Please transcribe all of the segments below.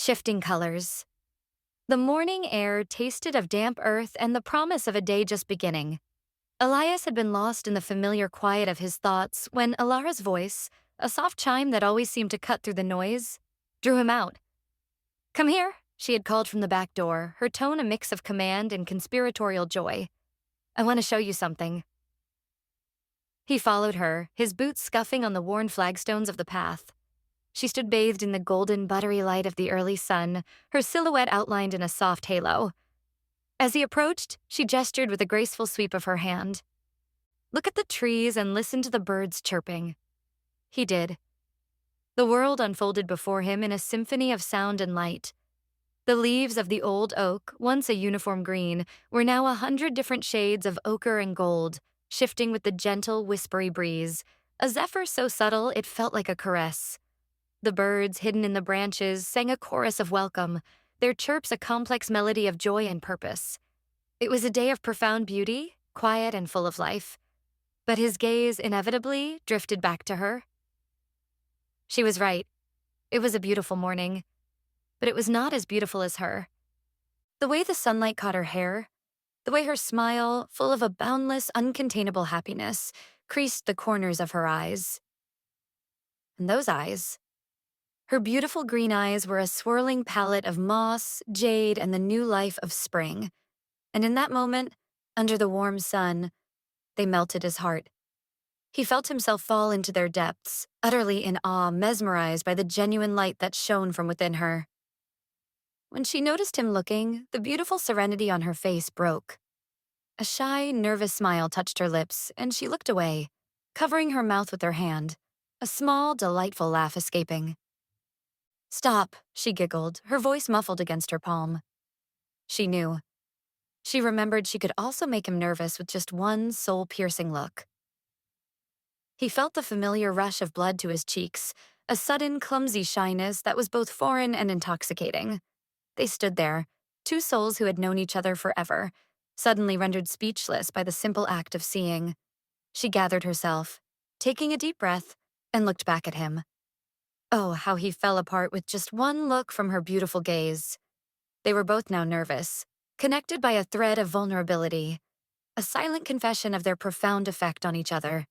Shifting colors. The morning air tasted of damp earth and the promise of a day just beginning. Elias had been lost in the familiar quiet of his thoughts when Alara's voice, a soft chime that always seemed to cut through the noise, drew him out. "Come here," she had called from the back door, her tone a mix of command and conspiratorial joy. "I want to show you something." He followed her, his boots scuffing on the worn flagstones of the path. She stood bathed in the golden, buttery light of the early sun, her silhouette outlined in a soft halo. As he approached, she gestured with a graceful sweep of her hand. "Look at the trees and listen to the birds chirping." He did. The world unfolded before him in a symphony of sound and light. The leaves of the old oak, once a uniform green, were now 100 different shades of ochre and gold, shifting with the gentle, whispery breeze, a zephyr so subtle it felt like a caress. The birds, hidden in the branches, sang a chorus of welcome, their chirps a complex melody of joy and purpose. It was a day of profound beauty, quiet and full of life. But his gaze inevitably drifted back to her. She was right. It was a beautiful morning. But it was not as beautiful as her. The way the sunlight caught her hair, the way her smile, full of a boundless, uncontainable happiness, creased the corners of her eyes. And those eyes, her beautiful green eyes, were a swirling palette of moss, jade, and the new life of spring. And in that moment, under the warm sun, they melted his heart. He felt himself fall into their depths, utterly in awe, mesmerized by the genuine light that shone from within her. When she noticed him looking, the beautiful serenity on her face broke. A shy, nervous smile touched her lips, and she looked away, covering her mouth with her hand, a small, delightful laugh escaping. "Stop," she giggled, her voice muffled against her palm. She knew. She remembered she could also make him nervous with just one soul-piercing look. He felt the familiar rush of blood to his cheeks, a sudden, clumsy shyness that was both foreign and intoxicating. They stood there, two souls who had known each other forever, suddenly rendered speechless by the simple act of seeing. She gathered herself, taking a deep breath, and looked back at him. Oh, how he fell apart with just one look from her beautiful gaze. They were both now nervous, connected by a thread of vulnerability, a silent confession of their profound effect on each other.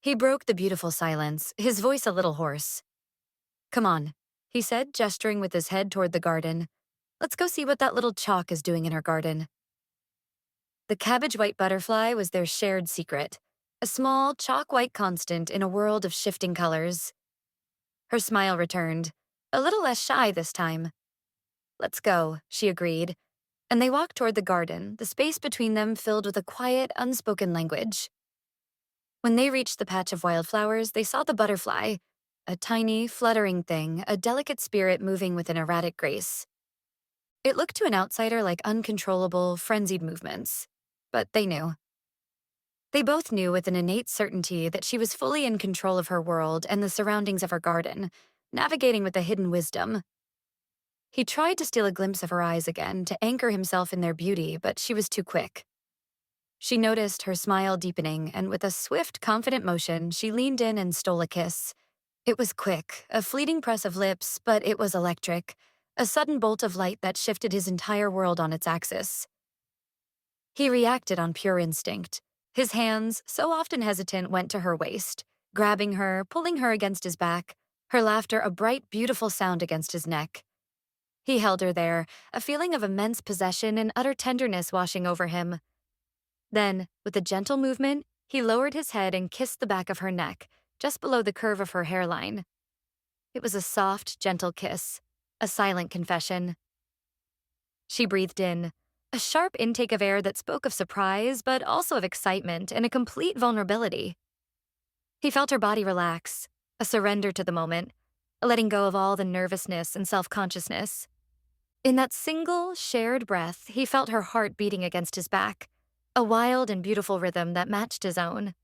He broke the beautiful silence, his voice a little hoarse. "Come on," he said, gesturing with his head toward the garden. "Let's go see what that little chalk is doing in her garden." The cabbage-white butterfly was their shared secret, a small, chalk-white constant in a world of shifting colors. Her smile returned, a little less shy this time. "Let's go," she agreed, and they walked toward the garden, the space between them filled with a quiet, unspoken language. When they reached the patch of wildflowers, they saw the butterfly, a tiny, fluttering thing, a delicate spirit moving with an erratic grace. It looked to an outsider like uncontrollable, frenzied movements, but they knew. They both knew with an innate certainty that she was fully in control of her world and the surroundings of her garden, navigating with a hidden wisdom. He tried to steal a glimpse of her eyes again, to anchor himself in their beauty, but she was too quick. She noticed her smile deepening, and with a swift, confident motion, she leaned in and stole a kiss. It was quick, a fleeting press of lips, but it was electric, a sudden bolt of light that shifted his entire world on its axis. He reacted on pure instinct. His hands, so often hesitant, went to her waist, grabbing her, pulling her against his back, her laughter a bright, beautiful sound against his neck. He held her there, a feeling of immense possession and utter tenderness washing over him. Then, with a gentle movement, he lowered his head and kissed the back of her neck, just below the curve of her hairline. It was a soft, gentle kiss, a silent confession. She breathed in, a sharp intake of air that spoke of surprise, but also of excitement and a complete vulnerability. He felt her body relax, a surrender to the moment, a letting go of all the nervousness and self-consciousness. In that single, shared breath, he felt her heart beating against his back, a wild and beautiful rhythm that matched his own.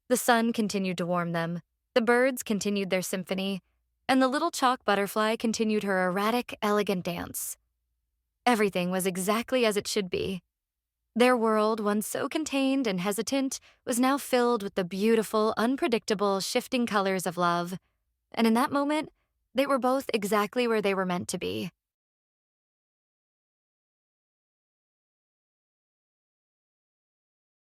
The sun continued to warm them, the birds continued their symphony, and the little chalk butterfly continued her erratic, elegant dance. Everything was exactly as it should be. Their world, once so contained and hesitant, was now filled with the beautiful, unpredictable, shifting colors of love. And in that moment, They were both exactly where they were meant to be,